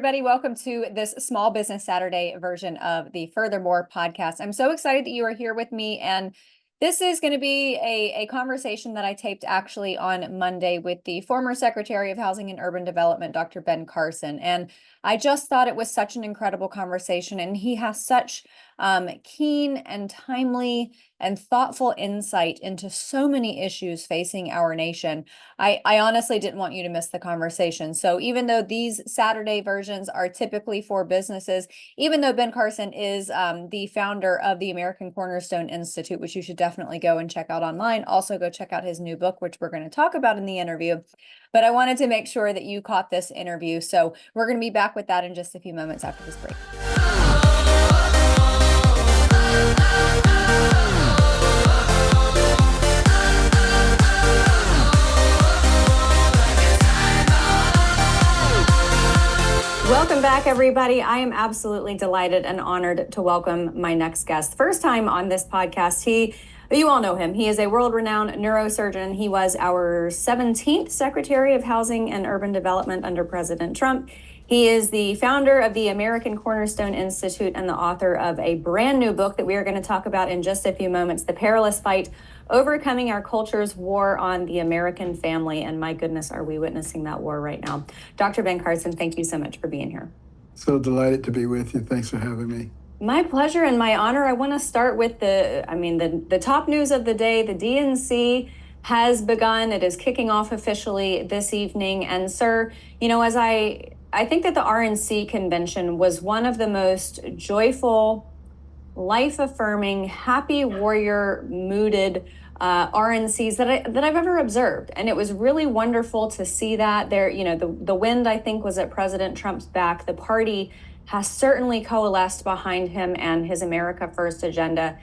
everybody. Welcome to this Small Business Saturday version of the Furthermore podcast. I'm so excited that you are here with me. And this is going to be a conversation that I taped actually on Monday with the former Secretary of Housing and Urban Development, Dr. Ben Carson. And I just thought it was such an incredible conversation. And he has such keen and timely and thoughtful insight into so many issues facing our nation. I honestly didn't want you to miss the conversation. So even though these Saturday versions are typically for businesses, even though Ben Carson is the founder of the American Cornerstone Institute, which you should definitely go and check out online, also go check out his new book, which we're going to talk about in the interview. But I wanted to make sure that you caught this interview. So we're going to be back with that in just a few moments after this break. Welcome back, everybody. I am absolutely delighted and honored to welcome my next guest. First time on this podcast. You all know him. He is a world-renowned neurosurgeon. He was our 17th Secretary of Housing and Urban Development under President Trump. He is the founder of the American Cornerstone Institute and the author of a brand new book that we are going to talk about in just a few moments, The Perilous Fight, Overcoming Our Culture's War on the American Family. And my goodness, are we witnessing that war right now? Dr. Ben Carson, thank you so much for being here. So delighted to be with you. Thanks for having me. My pleasure and my honor. I want to start with the top news of the day. The DNC has begun. It is kicking off officially this evening. And sir, as I think that the RNC convention was one of the most joyful, life-affirming, happy warrior mooded RNCs that I've ever observed. And it was really wonderful to see that there, the wind, I think, was at President Trump's back. The party has certainly coalesced behind him and his America First agenda.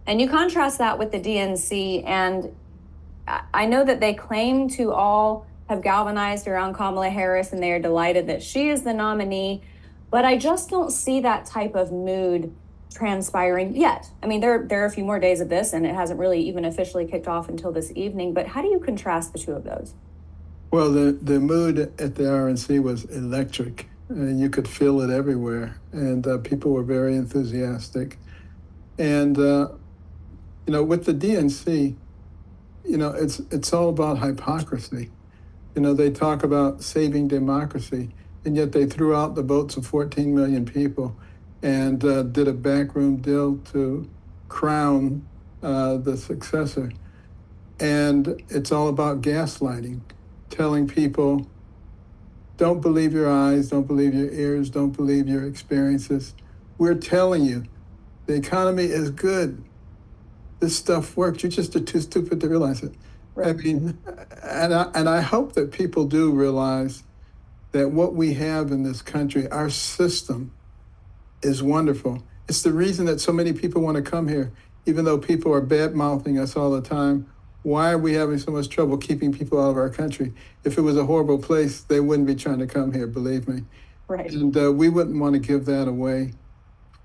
And you contrast that with the DNC, and I know that they claim to all have galvanized around Kamala Harris, and they are delighted that she is the nominee. But I just don't see that type of mood transpiring yet. I mean, there are a few more days of this, and it hasn't really even officially kicked off until this evening. But how do you contrast the two of those? Well, the mood at the RNC was electric, and you could feel it everywhere. And people were very enthusiastic. And, with the DNC, it's all about hypocrisy. They talk about saving democracy, and yet they threw out the votes of 14 million people and did a backroom deal to crown the successor. And it's all about gaslighting, telling people, don't believe your eyes, don't believe your ears, don't believe your experiences. We're telling you, the economy is good. This stuff works. You just are too stupid to realize it. Right. I mean, and I hope that people do realize that what we have in this country, our system, is wonderful. It's the reason that so many people want to come here, even though people are bad-mouthing us all the time. Why are we having so much trouble keeping people out of our country? If it was a horrible place, they wouldn't be trying to come here, believe me. Right. And we wouldn't want to give that away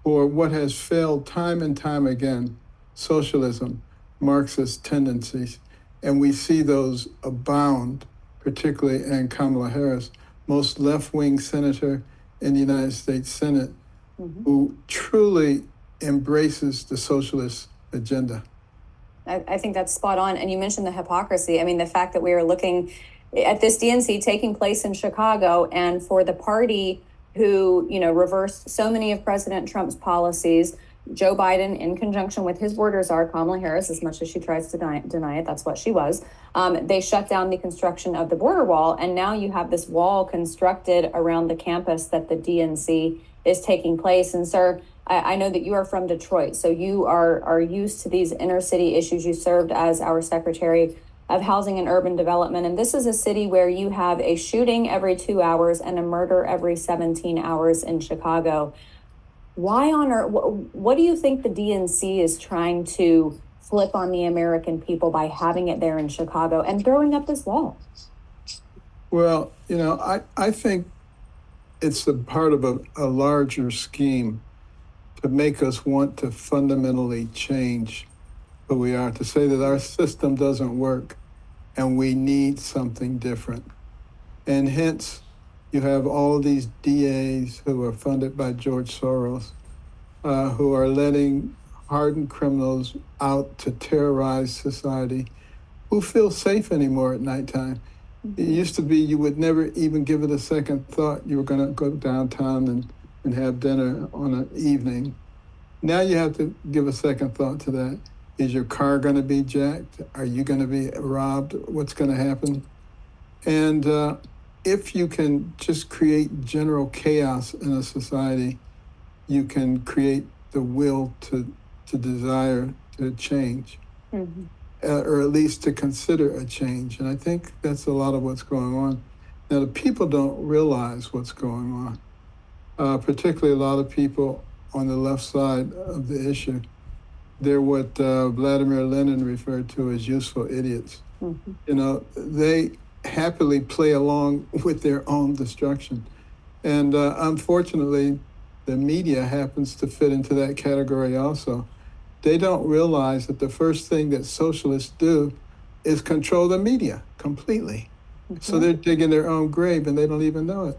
for what has failed time and time again, socialism, Marxist tendencies. And we see those abound, particularly in Kamala Harris, most left-wing senator in the United States Senate, who truly embraces the socialist agenda. I think that's spot on. And you mentioned the hypocrisy. I mean, the fact that we are looking at this DNC taking place in Chicago, and for the party who, reversed so many of President Trump's policies, Joe Biden, in conjunction with his border czar, Kamala Harris, as much as she tries to deny it, that's what she was. They shut down the construction of the border wall. And now you have this wall constructed around the campus that the DNC is taking place. And sir, I know that you are from Detroit, so you are used to these inner city issues. You served as our Secretary of Housing and Urban Development. And this is a city where you have a shooting every 2 hours and a murder every 17 hours in Chicago. Why on earth, what do you think the DNC is trying to flip on the American people by having it there in Chicago and throwing up this wall? Well, I think it's a part of a larger scheme to make us want to fundamentally change who we are, to say that our system doesn't work and we need something different. And hence, You have all of these DAs who are funded by George Soros, who are letting hardened criminals out to terrorize society, who feel safe anymore at nighttime. It used to be you would never even give it a second thought. You were going to go downtown and have dinner on an evening. Now you have to give a second thought to that. Is your car going to be jacked? Are you going to be robbed? What's going to happen? And if you can just create general chaos in a society, you can create the will to desire to change, or at least to consider a change. And I think that's a lot of what's going on. Now, the people don't realize what's going on, particularly a lot of people on the left side of the issue. They're what Vladimir Lenin referred to as useful idiots. You know, they happily play along with their own destruction. And unfortunately, the media happens to fit into that category also. They don't realize that the first thing that socialists do is control the media completely. So they're digging their own grave and they don't even know it.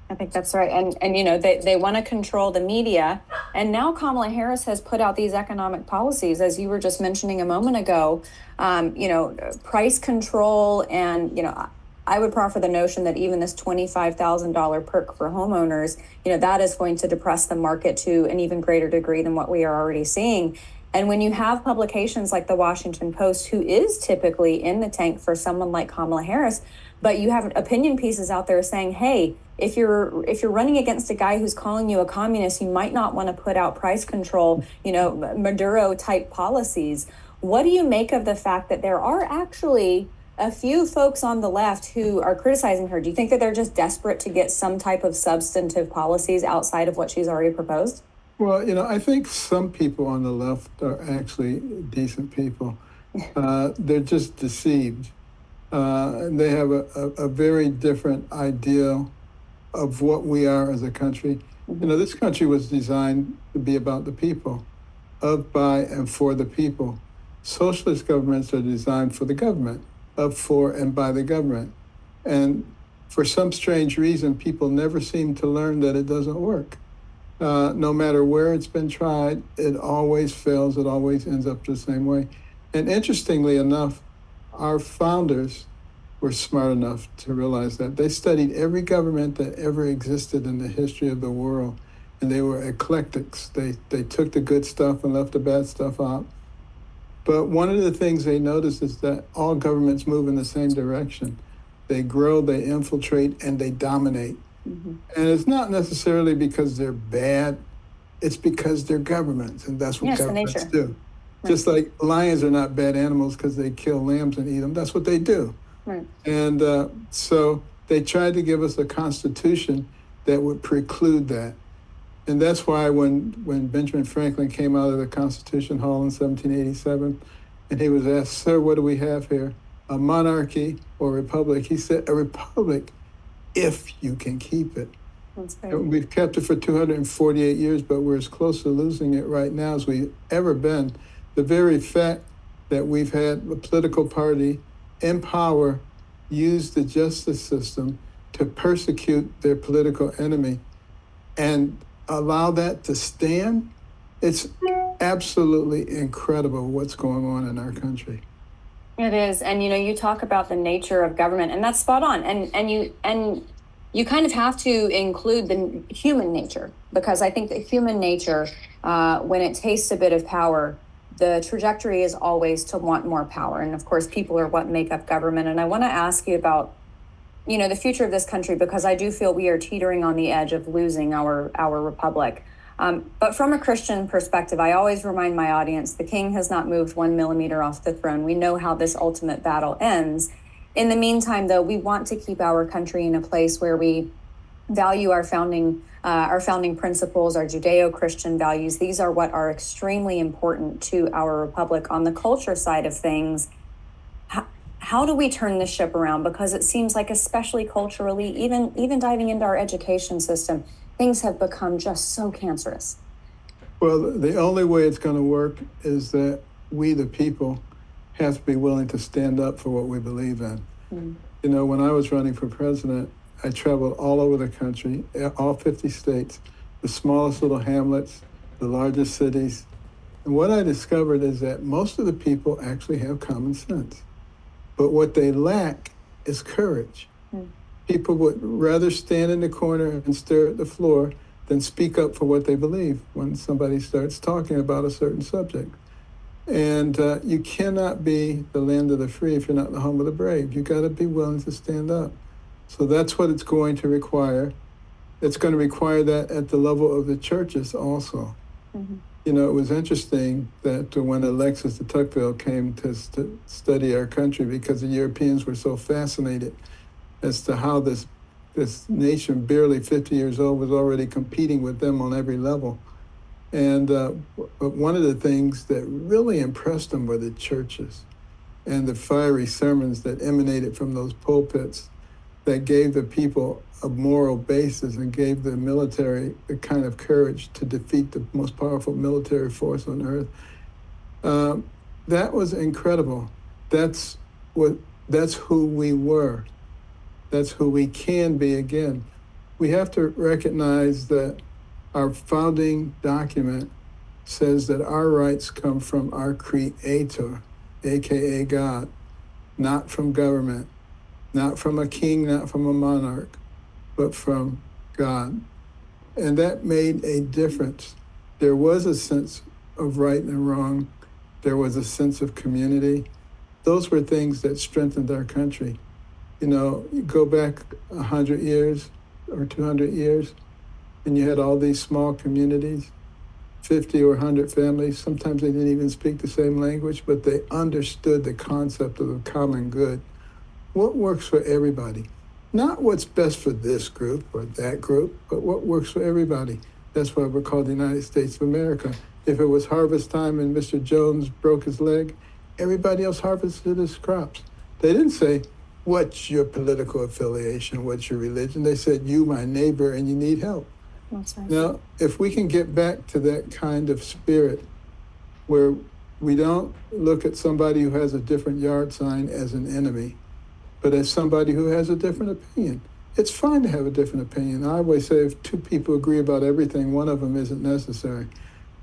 I think that's right. And you know, they want to control the media. And now Kamala Harris has put out these economic policies, as you were just mentioning a moment ago, you know, price control. And, you know, I would proffer the notion that even this $25,000 perk for homeowners, you know, that is going to depress the market to an even greater degree than what we are already seeing. And when you have publications like the Washington Post, who is typically in the tank for someone like Kamala Harris, but you have opinion pieces out there saying, hey, if you're running against a guy who's calling you a communist, you might not want to put out price control, you know, Maduro type policies. What do you make of the fact that there are actually a few folks on the left who are criticizing her? Do you think that they're just desperate to get some type of substantive policies outside of what she's already proposed? Well, you know, I think some people on the left are actually decent people. They're just deceived. They have a very different ideal of what we are as a country. You know, this country was designed to be about the people, of, by, and for the people. Socialist governments are designed for the government, of, for, and by the government. And for some strange reason, people never seem to learn that it doesn't work. No matter where it's been tried, it always fails. It always ends up the same way. And interestingly enough, our founders were smart enough to realize that. They studied every government that ever existed in the history of the world, and they were eclectics. They took the good stuff and left the bad stuff out. But one of the things they noticed is that all governments move in the same direction. They grow, they infiltrate, and they dominate. And it's not necessarily because they're bad, it's because they're governments, and that's what governments do. Right. Just like lions are not bad animals because they kill lambs and eat them, that's what they do. Right. And so they tried to give us a constitution that would preclude that. And that's why when Benjamin Franklin came out of the Constitution Hall in 1787, and he was asked, sir, what do we have here? A monarchy or a republic? He said, a republic, if you can keep it. That's right. We've kept it for 248 years, but we're as close to losing it right now as we've ever been. The very fact that we've had a political party in power use the justice system to persecute their political enemy and allow that to stand, it's absolutely incredible what's going on in our country. It is. And, you know, you talk about the nature of government, and that's spot on. And you kind of have to include the human nature, because I think that human nature, when it tastes a bit of power, the trajectory is always to want more power. And of course, people are what make up government. And I want to ask you about, you know, the future of this country, because I do feel we are teetering on the edge of losing our republic. But from a Christian perspective, I always remind my audience, the king has not moved 1 millimeter off the throne. We know how this ultimate battle ends. In the meantime, though, we want to keep our country in a place where we value our founding principles, our Judeo-Christian values. These are what are extremely important to our republic. On the culture side of things, how do we turn this ship around? Because it seems like, especially culturally, even diving into our education system, things have become just so cancerous. Well, the only way it's going to work is that we, the people, have to be willing to stand up for what we believe in. You know, when I was running for president, I traveled all over the country, all 50 states, the smallest little hamlets, the largest cities. And what I discovered is that most of the people actually have common sense. But what they lack is courage. People would rather stand in the corner and stare at the floor than speak up for what they believe when somebody starts talking about a certain subject. And you cannot be the land of the free if you're not the home of the brave. You got to be willing to stand up. So that's what it's going to require. It's going to require that at the level of the churches also. You know, it was interesting that when Alexis de Tocqueville came to study our country, because the Europeans were so fascinated as to how this nation, barely 50 years old, was already competing with them on every level. And but one of the things that really impressed them were the churches and the fiery sermons that emanated from those pulpits that gave the people a moral basis and gave the military the kind of courage to defeat the most powerful military force on earth. That was incredible. That's who we were. That's who we can be again. We have to recognize that our founding document says that our rights come from our Creator, aka God, not from government, not from a king, not from a monarch, but from God. And that made a difference. There was a sense of right and wrong. There was a sense of community. Those were things that strengthened our country. You know, you go back 100 years or 200 years, and you had all these small communities, 50 or 100 families. Sometimes they didn't even speak the same language, but they understood the concept of the common good. What works for everybody? Not what's best for this group or that group, but what works for everybody. That's why we're called the United States of America. If it was harvest time and Mr. Jones broke his leg, everybody else harvested his crops. They didn't say, what's your political affiliation, what's your religion? They said, you, my neighbor, and you need help. That's right. Now, if we can get back to that kind of spirit where we don't look at somebody who has a different yard sign as an enemy, but as somebody who has a different opinion. It's fine to have a different opinion. I always say if two people agree about everything, one of them isn't necessary.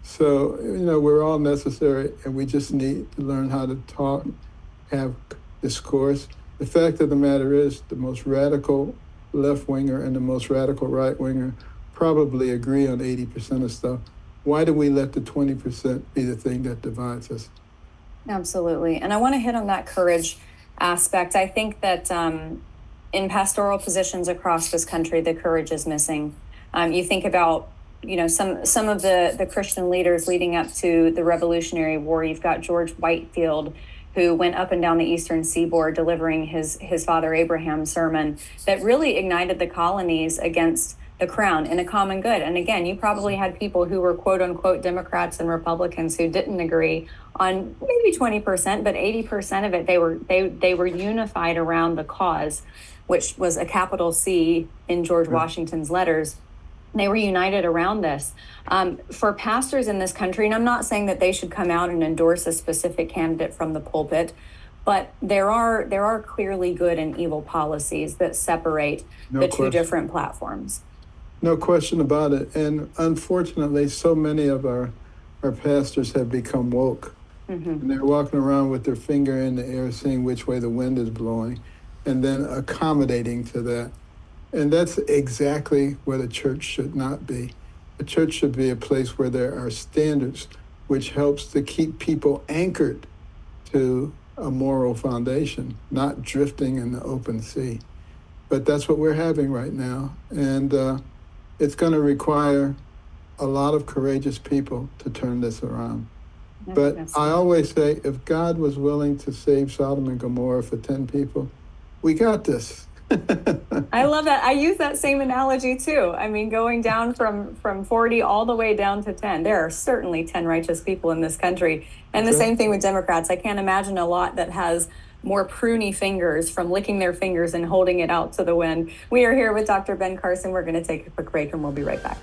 So, you know, we're all necessary, and we just need to learn how to talk, have discourse. The fact of the matter is the most radical left-winger and the most radical right-winger probably agree on 80% of stuff. Why do we let the 20% be the thing that divides us? Absolutely. And I want to hit on that courage aspect. I think that in pastoral positions across this country, the courage is missing. You think about, you know, some of the Christian leaders leading up to the Revolutionary War. You've got George Whitefield, who went up and down the eastern seaboard delivering his father Abraham's sermon that really ignited the colonies against the crown in a common good. And again, you probably had people who were quote unquote Democrats and Republicans who didn't agree on maybe 20%, but 80% of it, they were unified around the cause, which was a capital C in George Washington's letters. They were united around this. For pastors in this country, and I'm not saying that they should come out and endorse a specific candidate from the pulpit, but there are clearly good and evil policies that separate two different platforms. No question about it. And unfortunately, so many of our pastors have become woke. And they're walking around with their finger in the air, seeing which way the wind is blowing, and then accommodating to that. And that's exactly where the church should not be. The church should be a place where there are standards, which helps to keep people anchored to a moral foundation, not drifting in the open sea. But that's what we're having right now. And it's going to require a lot of courageous people to turn this around. But I always say, if God was willing to save Sodom and Gomorrah for 10 people, we got this. I love that. I use that same analogy too. I mean, going down from 40 all the way down to 10. There are certainly 10 righteous people in this country. And the same thing with Democrats. I can't imagine a lot that has more pruny fingers from licking their fingers and holding it out to the wind. We are here with Dr. Ben Carson. We're going to take a quick break and we'll be right back.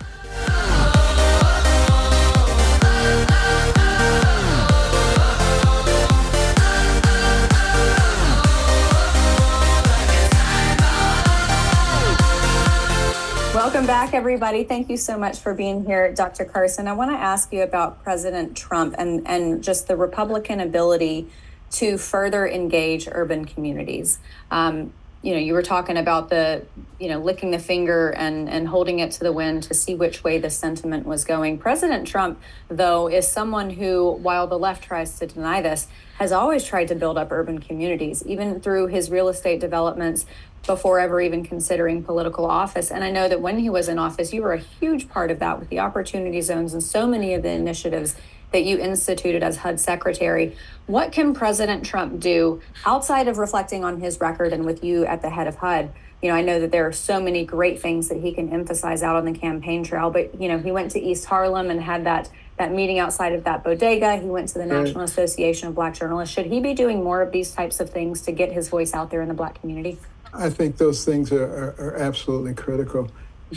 Welcome back, everybody. Thank you so much for being here, Dr. Carson. I want to ask you about President Trump and just the Republican ability to further engage urban communities. You were talking about licking the finger and holding it to the wind to see which way the sentiment was going. President Trump, though, is someone who, while the left tries to deny this, has always tried to build up urban communities, even through his real estate developments before ever even considering political office. And I know that when he was in office, you were a huge part of that with the opportunity zones and so many of the initiatives that you instituted as HUD Secretary. What can President Trump do outside of reflecting on his record and with you at the head of HUD? I know that there are so many great things that he can emphasize out on the campaign trail, but, he went to East Harlem and had that meeting outside of that bodega. He went to the National Association of Black Journalists. Should he be doing more of these types of things to get his voice out there in the Black community? I think those things are absolutely critical,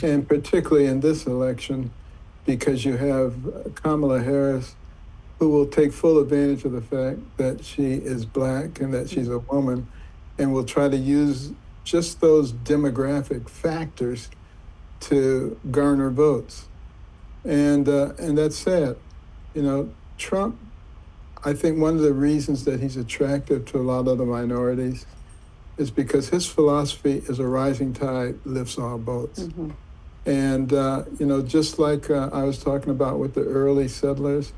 and particularly in this election, because you have Kamala Harris, who will take full advantage of the fact that she is Black and that she's a woman, and will try to use just those demographic factors to garner votes. And that's sad. Trump, I think one of the reasons that he's attractive to a lot of the minorities is because his philosophy is a rising tide lifts all boats. Mm-hmm. And, just like I was talking about with the early settlers,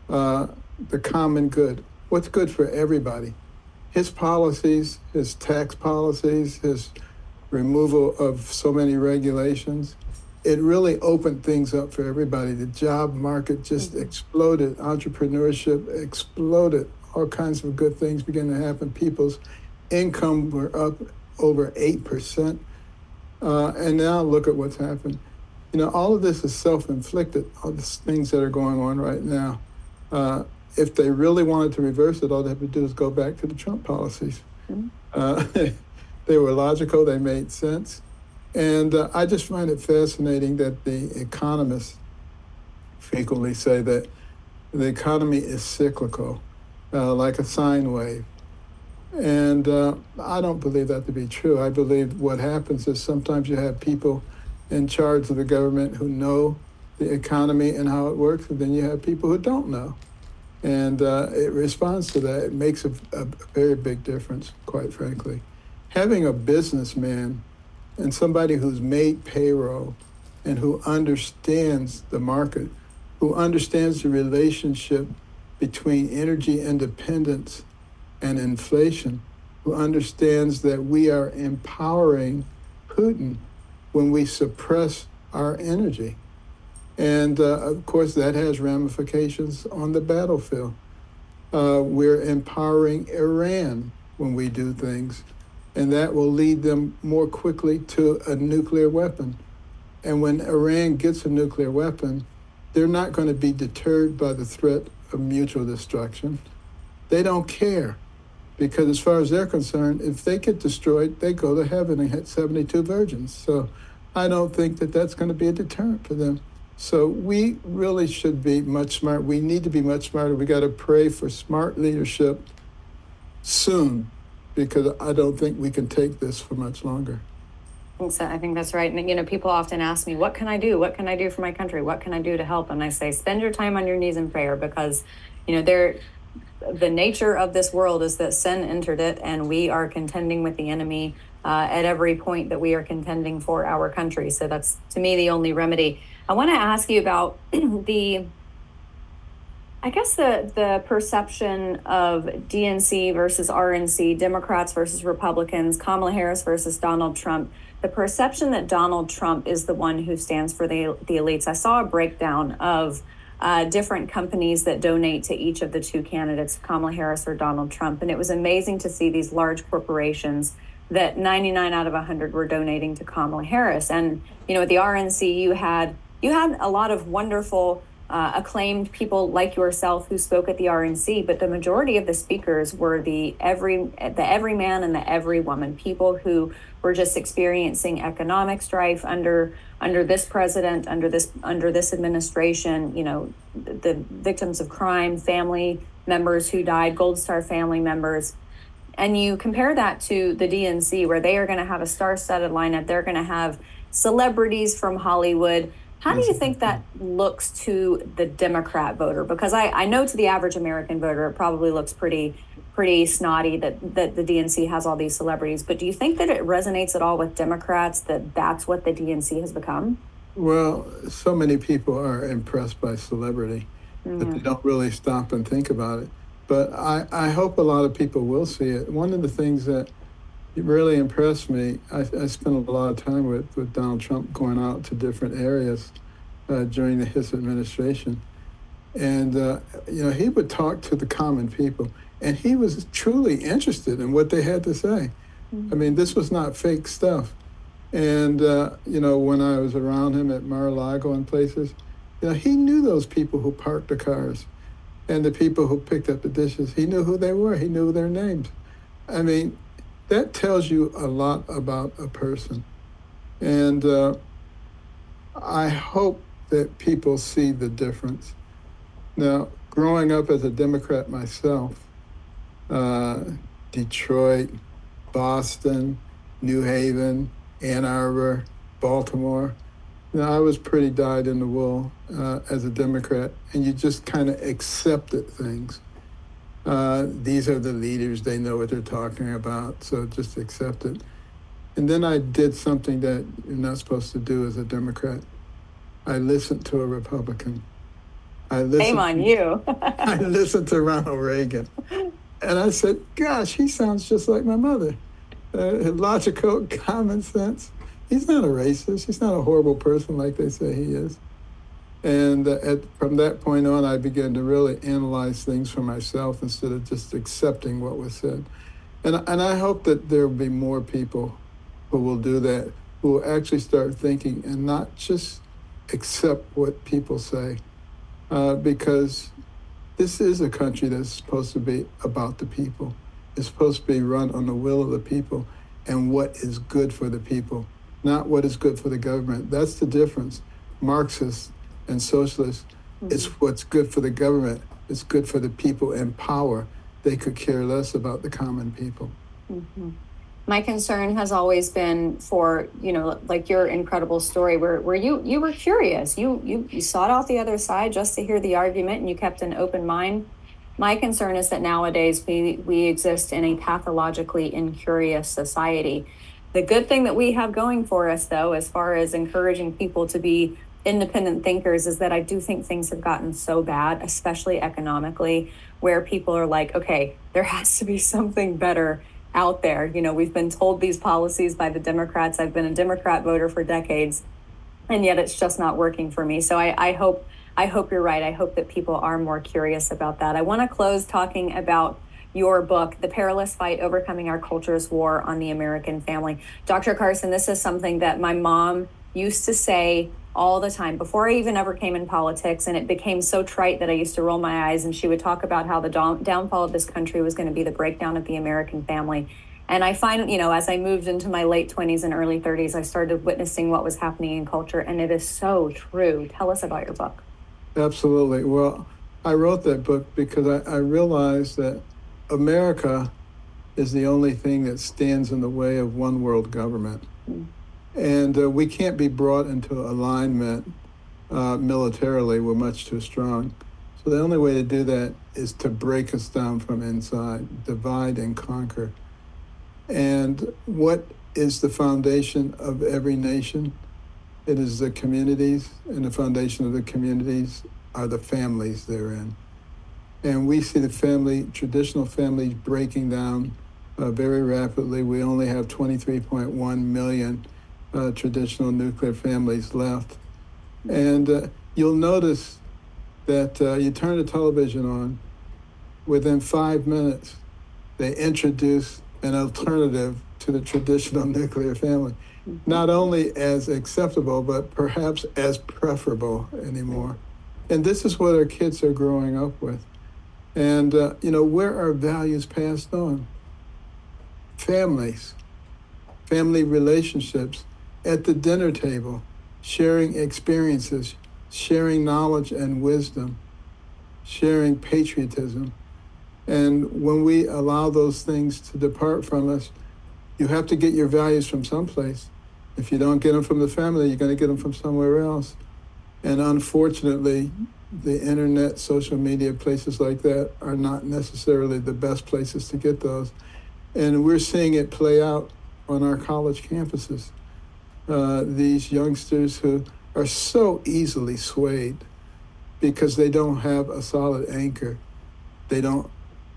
the common good, what's good for everybody. His policies, his tax policies, his removal of so many regulations, it really opened things up for everybody. The job market just exploded. Entrepreneurship exploded. All kinds of good things began to happen. People's income were up over 8%. And now look at what's happened. All of this is self-inflicted, all the things that are going on right now. If they really wanted to reverse it, all they have to do is go back to the Trump policies. Mm-hmm. They were logical, they made sense. And I just find it fascinating that the economists frequently say that the economy is cyclical, like a sine wave. And I don't believe that to be true. I believe what happens is sometimes you have people in charge of the government who know the economy and how it works, and then you have people who don't know. And it responds to that. It makes a very big difference, quite frankly. Having a businessman and somebody who's made payroll and who understands the market, who understands the relationship between energy independence and inflation, who understands that we are empowering Putin when we suppress our energy. And of course, that has ramifications on the battlefield. We're empowering Iran when we do things, and that will lead them more quickly to a nuclear weapon. And when Iran gets a nuclear weapon, they're not going to be deterred by the threat of mutual destruction. They don't care, because as far as they're concerned, if they get destroyed, they go to heaven and hit 72 virgins. So I don't think that that's going to be a deterrent for them. So we really should be much smarter. We need to be much smarter. We got to pray for smart leadership soon, because I don't think we can take this for much longer. I think that's right. And, people often ask me, what can I do? What can I do for my country? What can I do to help? And I say, spend your time on your knees in prayer, because, the nature of this world is that sin entered it, and we are contending with the enemy at every point that we are contending for our country. So that's, to me, the only remedy. I want to ask you about the perception of DNC versus RNC, Democrats versus Republicans, Kamala Harris versus Donald Trump. The perception that Donald Trump is the one who stands for the elites. I saw a breakdown of different companies that donate to each of the two candidates, Kamala Harris or Donald Trump. And it was amazing to see these large corporations that 99 out of 100 were donating to Kamala Harris. And, at the RNC, you had a lot of wonderful, acclaimed people like yourself who spoke at the RNC, but the majority of the speakers were the everyman and the everywoman, people who were just experiencing economic strife under this president, under this administration, the victims of crime, family members who died, Gold Star family members. And you compare that to the DNC, where they are going to have a star-studded lineup. They're going to have celebrities from Hollywood. How do you think Exactly. that looks to the Democrat voter? Because I know to the average American voter, it probably looks pretty snotty that the DNC has all these celebrities. But do you think that it resonates at all with Democrats that that's what the DNC has become? Well, so many people are impressed by celebrity that they Mm-hmm. don't really stop and think about it. But I hope a lot of people will see it. One of the things that really impressed me, I spent a lot of time with Donald Trump going out to different areas during his administration. And, he would talk to the common people, and he was truly interested in what they had to say. I mean, this was not fake stuff. And, when I was around him at Mar-a-Lago and places, he knew those people who parked the cars and the people who picked up the dishes. He knew who they were. He knew their names. I mean, that tells you a lot about a person. And I hope that people see the difference. Now, growing up as a Democrat myself, uh, Detroit, Boston, New Haven, Ann Arbor, Baltimore, I was pretty dyed in the wool as a Democrat, and you just kind of accepted things. These are the leaders, they know what they're talking about, so just accept it. And then I did something that you're not supposed to do as a Democrat. I listened to a Republican. I Shame listened on to, you. I listened to Ronald Reagan. And I said, gosh, he sounds just like my mother. Logical, common sense. He's not a racist. He's not a horrible person like they say he is. And from that point on, I began to really analyze things for myself instead of just accepting what was said. And I hope that there will be more people who will do that, who will actually start thinking and not just accept what people say, because this is a country that's supposed to be about the people. It's supposed to be run on the will of the people and what is good for the people, not what is good for the government. That's the difference. Marxists and socialists, it's Mhm. what's good for the government. It's good for the people in power. They could care less about the common people. Mhm. My concern has always been for, like your incredible story where you were curious. You sought out the other side just to hear the argument and you kept an open mind. My concern is that nowadays we exist in a pathologically incurious society. The good thing that we have going for us, though, as far as encouraging people to be independent thinkers, is that I do think things have gotten so bad, especially economically, where people are like, okay, there has to be something better out there. We've been told these policies by the Democrats. I've been a Democrat voter for decades, and yet it's just not working for me. So I hope you're right. I hope that people are more curious about that. I want to close talking about your book, The Perilous Fight: Overcoming Our Culture's War on the American Family. Dr. Carson, this is something that my mom used to say all the time before I even ever came in politics. And it became so trite that I used to roll my eyes. And she would talk about how the downfall of this country was going to be the breakdown of the American family. And I find, as I moved into my late 20s and early 30s, I started witnessing what was happening in culture. And it is so true. Tell us about your book. Absolutely. Well, I wrote that book because I realized that America is the only thing that stands in the way of one world government. Mm. And we can't be brought into alignment militarily. We're much too strong. So the only way to do that is to break us down from inside, divide and conquer. And what is the foundation of every nation? It is the communities, and the foundation of the communities are the families they're in. And we see the traditional families breaking down very rapidly. We only have 23.1 million traditional nuclear families left. And you'll notice that you turn the television on, within 5 minutes, they introduce an alternative to the traditional nuclear family, Mhm. not only as acceptable, but perhaps as preferable anymore. And this is what our kids are growing up with. And, where are values passed on? Families, family relationships, at the dinner table, sharing experiences, sharing knowledge and wisdom, sharing patriotism. And when we allow those things to depart from us, you have to get your values from someplace. If you don't get them from the family, you're going to get them from somewhere else. And unfortunately, the internet, social media, places like that are not necessarily the best places to get those. And we're seeing it play out on our college campuses. These youngsters who are so easily swayed because they don't have a solid anchor. They don't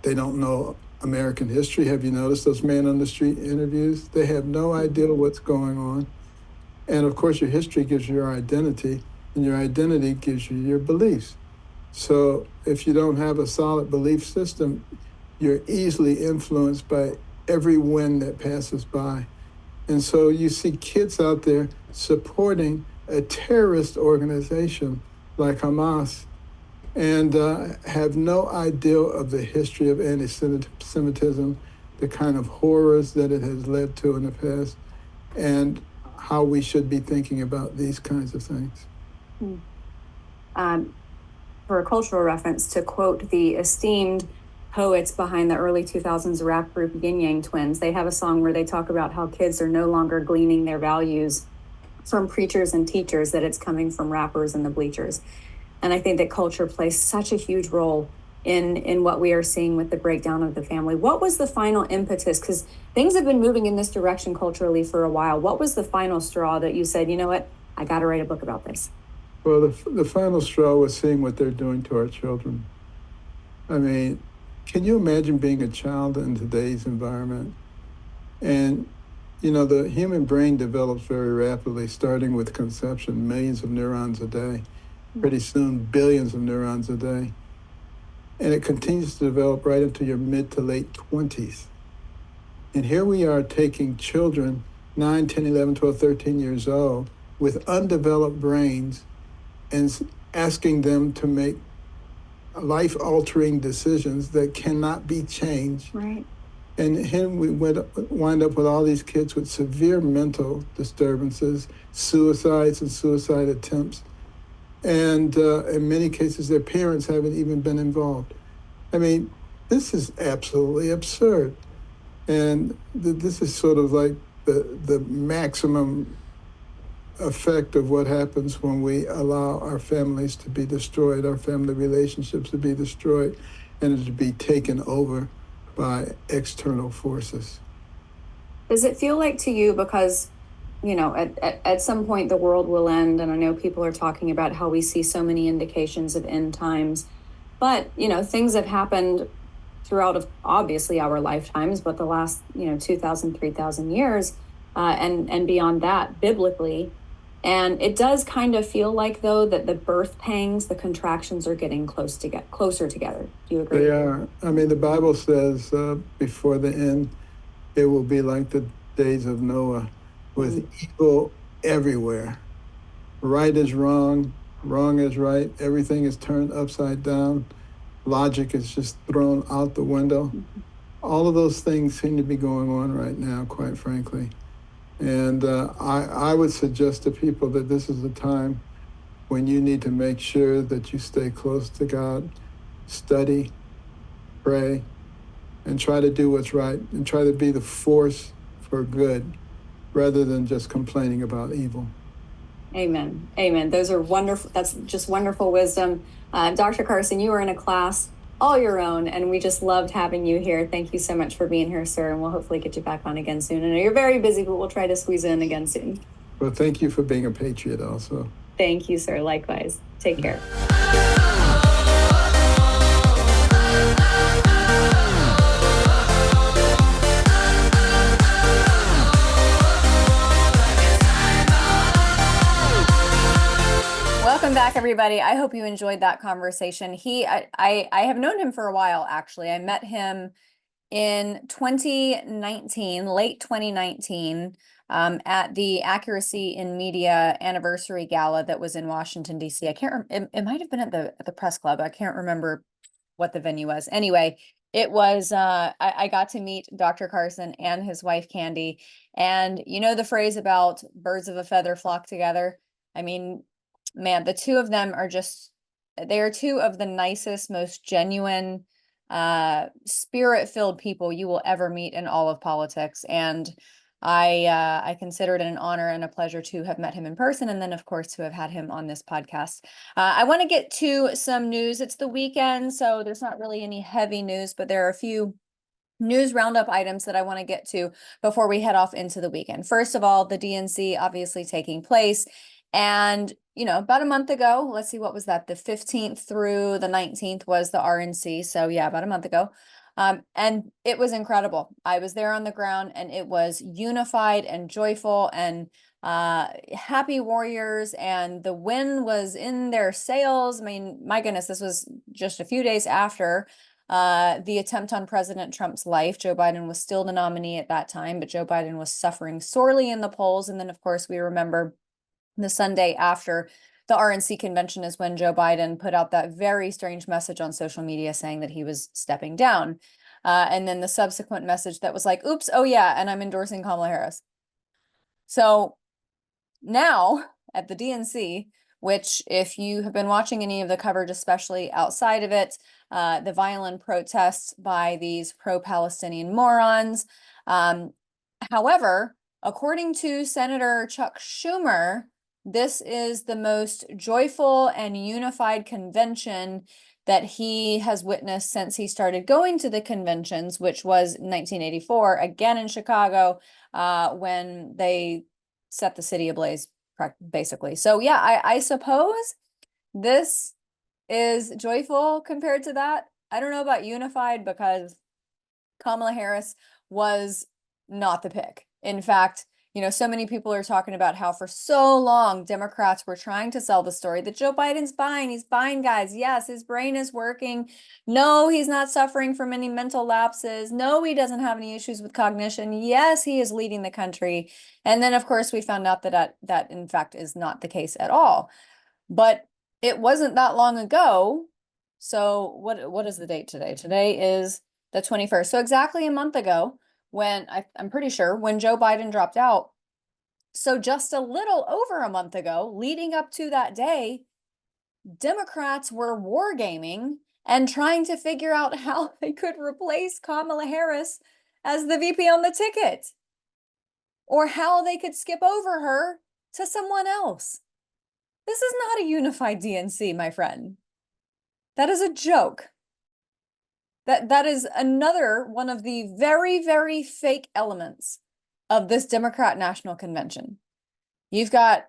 know American history. Have you noticed those man on the street interviews? They have no idea what's going on. And of course, your history gives you your identity, and your identity gives you your beliefs. So if you don't have a solid belief system, you're easily influenced by every wind that passes by. And so you see kids out there supporting a terrorist organization like Hamas and have no idea of the history of anti-Semitism, the kind of horrors that it has led to in the past, and how we should be thinking about these kinds of things. For a cultural reference, to quote the esteemed poets behind the early 2000s rap group Yin Yang Twins, they have a song where they talk about how kids are no longer gleaning their values from preachers and teachers, that it's coming from rappers and the bleachers. And I think that culture plays such a huge role in what we are seeing with the breakdown of the family. What was the final impetus? Because things have been moving in this direction culturally for a while. What was the final straw that you said, you know what, I got to write a book about this? Well, the final straw was seeing what they're doing to our children. I mean, can you imagine being a child in today's environment? And, you know, the human brain develops very rapidly, starting with conception, millions of neurons a day. Pretty soon, billions of neurons a day. And it continues to develop right into your mid to late 20s. And here we are taking children, 9, 10, 11, 12, 13 years old, with undeveloped brains, and asking them to make life-altering decisions that cannot be changed. Right. And here we wind up with all these kids with severe mental disturbances, suicides and suicide attempts. And in many cases, their parents haven't even been involved. I mean, this is absolutely absurd. And this is sort of like the maximum effect of what happens when we allow our families to be destroyed, our family relationships to be destroyed, and to be taken over by external forces. Does it feel like to you, because, you know, at some point the world will end, and I know people are talking about how we see so many indications of end times, but, you know, things have happened throughout of obviously our lifetimes, but the last, 2,000, 3,000 years, and beyond that, biblically. And it does kind of feel like, though, that the birth pangs, the contractions are getting closer together. Do you agree? They are. I mean, the Bible says before the end, it will be like the days of Noah, with evil everywhere. Right is wrong, wrong is right. Everything is turned upside down. Logic is just thrown out the window. All of those things seem to be going on right now, quite frankly. And I would suggest to people that this is a time when you need to make sure that you stay close to God, study, pray, and try to do what's right, and try to be the force for good rather than just complaining about evil. Amen. Amen. Those are wonderful. That's just wonderful wisdom. Dr. Carson, you were in a class all your own, and we just loved having you here. Thank you so much for being here, sir, and we'll hopefully get you back on again soon. I know you're very busy, but we'll try to squeeze in again soon. Well, thank you for being a patriot also. Thank you, sir. Likewise. Take care. Welcome back, everybody. I hope you enjoyed that conversation. I have known him for a while, actually. I met him in 2019, late 2019, at the Accuracy in Media anniversary gala that was in Washington, D.C. I can't it might have been at the press club. I can't remember what the venue was. Anyway, it was, I got to meet Dr. Carson and his wife, Candy. And you know the phrase about birds of a feather flock together? I mean, man, the two of them are they are two of the nicest, most genuine, spirit-filled people you will ever meet in all of politics. And I consider it an honor and a pleasure to have met him in person, and then of course to have had him on this podcast. I want to get to some news. It's the weekend, so there's not really any heavy news, but there are a few news roundup items that I want to get to before we head off into the weekend. First of all, the DNC obviously taking place. And, about a month ago, let's see, what was that? The 15th through the 19th was the RNC. So yeah, about a month ago. And it was incredible. I was there on the ground and it was unified and joyful and happy warriors, and the wind was in their sails. I mean, my goodness, this was just a few days after the attempt on President Trump's life. Joe Biden was still the nominee at that time, but Joe Biden was suffering sorely in the polls. And then, of course, we remember the Sunday after the RNC convention is when Joe Biden put out that very strange message on social media saying that he was stepping down. And then the subsequent message that was like, oops, oh yeah, and I'm endorsing Kamala Harris. So now at the DNC, which if you have been watching any of the coverage, especially outside of it, the violent protests by these pro-Palestinian morons. However, according to Senator Chuck Schumer, this is the most joyful and unified convention that he has witnessed since he started going to the conventions, which was 1984, again in Chicago, when they set the city ablaze, basically. So yeah, I suppose this is joyful compared to that. I don't know about unified because Kamala Harris was not the pick. In fact, so many people are talking about how for so long Democrats were trying to sell the story that Joe Biden's fine. He's fine, guys. Yes, his brain is working. No, he's not suffering from any mental lapses. No, he doesn't have any issues with cognition. Yes, he is leading the country. And then, of course, we found out that in fact is not the case at all. But it wasn't that long ago. So what is the date today? Today is the 21st. So exactly a month ago, when I'm pretty sure when Joe Biden dropped out. So just a little over a month ago, leading up to that day, Democrats were wargaming and trying to figure out how they could replace Kamala Harris as the VP on the ticket, or how they could skip over her to someone else. This is not a unified DNC, my friend. That is a joke. That is another one of the very, very fake elements of this Democrat National Convention. You've got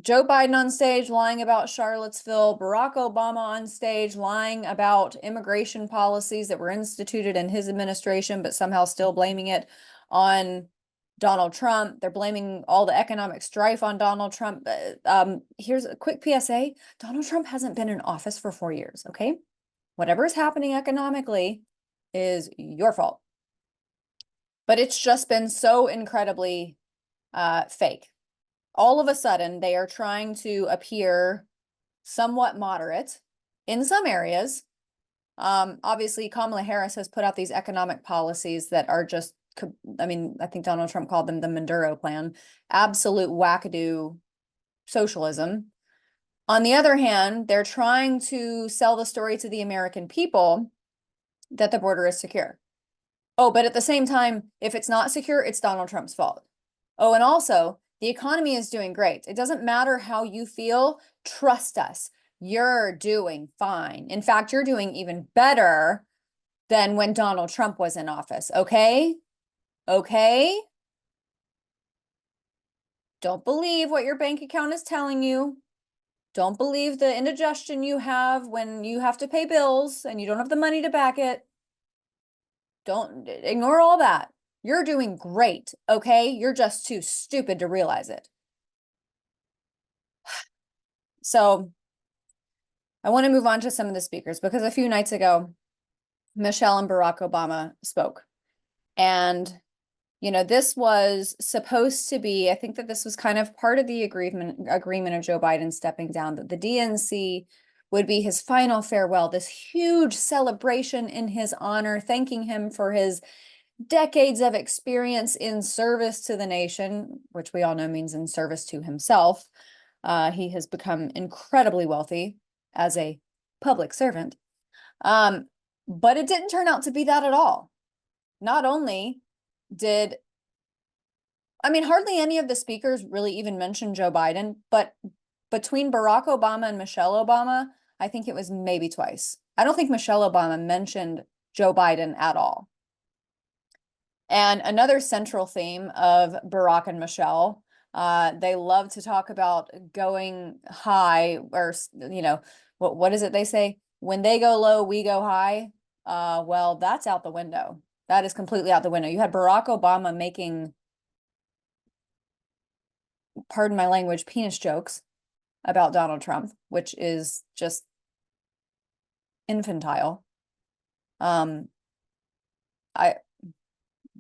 Joe Biden on stage lying about Charlottesville, Barack Obama on stage lying about immigration policies that were instituted in his administration, but somehow still blaming it on Donald Trump. They're blaming all the economic strife on Donald Trump. Here's a quick PSA. Donald Trump hasn't been in office for 4 years, okay? Whatever is happening economically is your fault. But it's just been so incredibly fake. All of a sudden, they are trying to appear somewhat moderate in some areas. Obviously, Kamala Harris has put out these economic policies that are just, I think Donald Trump called them the Maduro plan, absolute wackadoo socialism. On the other hand, they're trying to sell the story to the American people that the border is secure. Oh, but at the same time, if it's not secure, it's Donald Trump's fault. Oh, and also, the economy is doing great. It doesn't matter how you feel. Trust us. You're doing fine. In fact, you're doing even better than when Donald Trump was in office. Okay? Okay? Don't believe what your bank account is telling you. Don't believe the indigestion you have when you have to pay bills and you don't have the money to back it. Don't ignore all that. You're doing great, okay? You're just too stupid to realize it. So I want to move on to some of the speakers because a few nights ago, Michelle and Barack Obama spoke. And, this was supposed to be, I think that this was kind of part of the agreement of Joe Biden stepping down, that the DNC would be his final farewell, this huge celebration in his honor, thanking him for his decades of experience in service to the nation, which we all know means in service to himself. He has become incredibly wealthy as a public servant. But it didn't turn out to be that at all. Not only did I mean, hardly any of the speakers really even mentioned Joe Biden, but between Barack Obama and Michelle Obama, I think it was maybe twice. I don't think Michelle Obama mentioned Joe Biden at all. And another central theme of Barack and Michelle, they love to talk about going high, or, you know, what is it they say? When they go low, we go high. Well, that's out the window. That is completely out the window. You had Barack Obama making, pardon my language, penis jokes about Donald Trump, which is just infantile.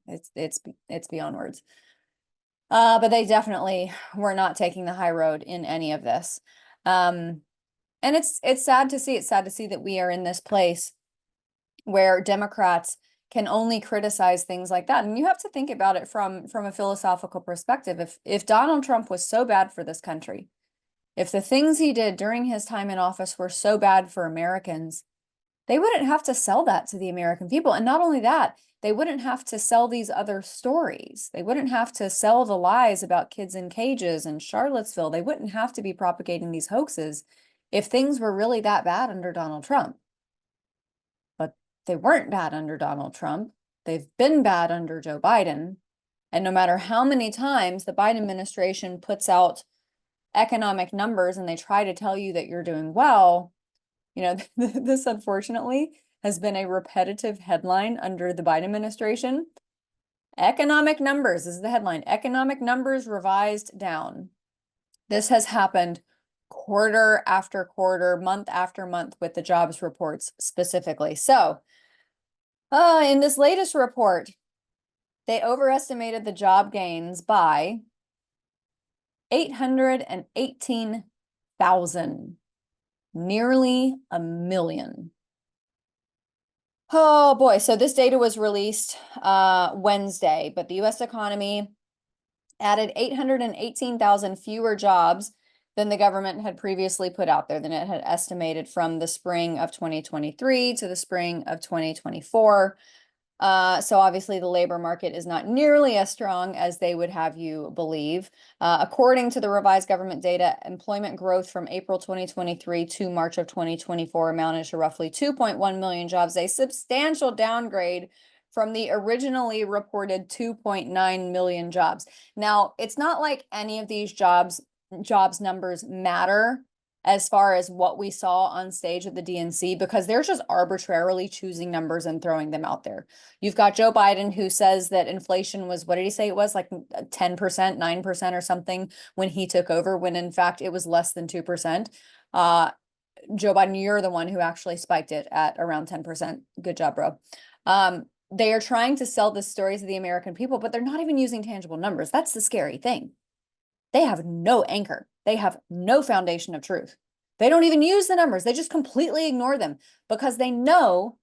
It's beyond words. But they definitely were not taking the high road in any of this. And it's sad to see. It's sad to see that we are in this place where Democrats can only criticize things like that. And you have to think about it from a philosophical perspective. If Donald Trump was so bad for this country, if the things he did during his time in office were so bad for Americans, they wouldn't have to sell that to the American people. And not only that, they wouldn't have to sell these other stories. They wouldn't have to sell the lies about kids in cages in Charlottesville. They wouldn't have to be propagating these hoaxes if things were really that bad under Donald Trump. But they weren't bad under Donald Trump. They've been bad under Joe Biden. And no matter how many times the Biden administration puts out economic numbers and they try to tell you that you're doing well, you know, this unfortunately has been a repetitive headline under the Biden administration. Economic numbers is the headline. Economic numbers revised down. This has happened quarter after quarter, month after month with the jobs reports specifically. So in this latest report, they overestimated the job gains by 818,000. Nearly a million. Oh boy, so this data was released Wednesday, but the US economy added 818,000 fewer jobs than the government had previously put out there, than it had estimated from the spring of 2023 to the spring of 2024. So obviously the labor market is not nearly as strong as they would have you believe. According to the revised government data, employment growth from April 2023 to March of 2024 amounted to roughly 2.1 million jobs, a substantial downgrade from the originally reported 2.9 million jobs. Now, it's not like any of these jobs numbers matter as far as what we saw on stage at the DNC, because they're just arbitrarily choosing numbers and throwing them out there. You've got Joe Biden, who says that inflation was, what did he say it was, like 10%, 9% or something when he took over, when in fact it was less than 2%. Joe Biden, you're the one who actually spiked it at around 10%. Good job, bro. They are trying to sell the stories of the American people, but they're not even using tangible numbers. That's the scary thing. They have no anchor. They have no foundation of truth. They don't even use the numbers. They just completely ignore them because they know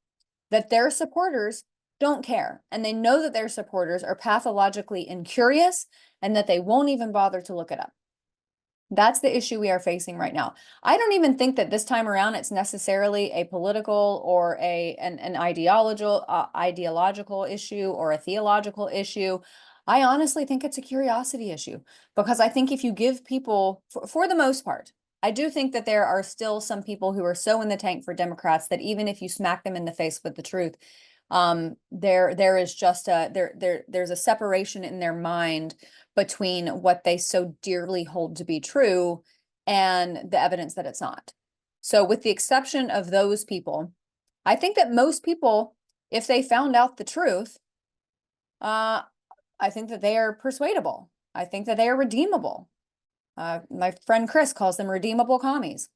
that their supporters don't care. And they know that their supporters are pathologically incurious and that they won't even bother to look it up. That's the issue we are facing right now. I don't even think that this time around it's necessarily a political or an ideological issue or a theological issue. I honestly think it's a curiosity issue, because I think if you give people, for the most part, I do think that there are still some people who are so in the tank for Democrats that even if you smack them in the face with the truth, there is just there's a separation in their mind between what they so dearly hold to be true and the evidence that it's not. So with the exception of those people, I think that most people, if they found out the truth, I think that they are persuadable. I think that they are redeemable. My friend Chris calls them redeemable commies.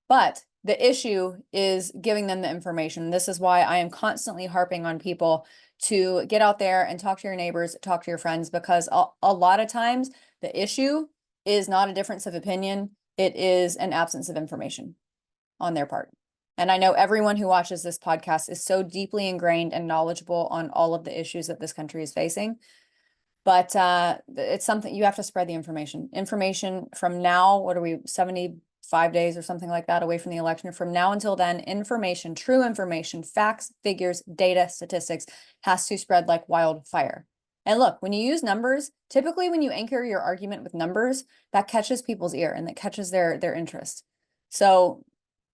But the issue is giving them the information. This is why I am constantly harping on people to get out there and talk to your neighbors, talk to your friends, because a lot of times the issue is not a difference of opinion. It is an absence of information on their part. And I know everyone who watches this podcast is so deeply ingrained and knowledgeable on all of the issues that this country is facing. But it's something you have to spread the information. Information from now, what are we, 75 days or something like that away from the election? From now until then, information, true information, facts, figures, data, statistics has to spread like wildfire. And look, when you use numbers, typically when you anchor your argument with numbers, that catches people's ear and that catches their interest. So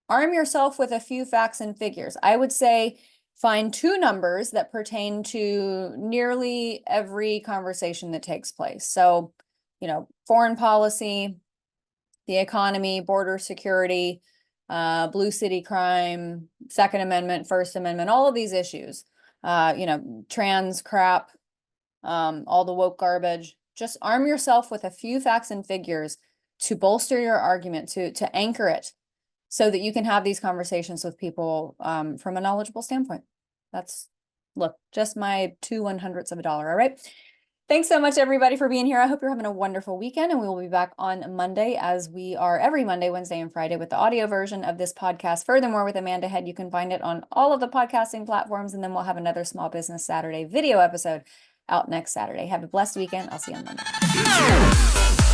arm yourself with a few facts and figures. I would say find two numbers that pertain to nearly every conversation that takes place. So, foreign policy, the economy, border security, blue city crime, Second Amendment, First Amendment, all of these issues, trans crap, all the woke garbage. Just arm yourself with a few facts and figures to bolster your argument, to anchor it, so that you can have these conversations with people from a knowledgeable standpoint. That's, look, just my 2/100ths of a dollar. All right. Thanks so much, everybody, for being here. I hope you're having a wonderful weekend, and we will be back on Monday, as we are every Monday, Wednesday, and Friday, with the audio version of this podcast. Furthermore, with Amanda Head, you can find it on all of the podcasting platforms, and then we'll have another Small Business Saturday video episode out next Saturday. Have a blessed weekend. I'll see you on Monday.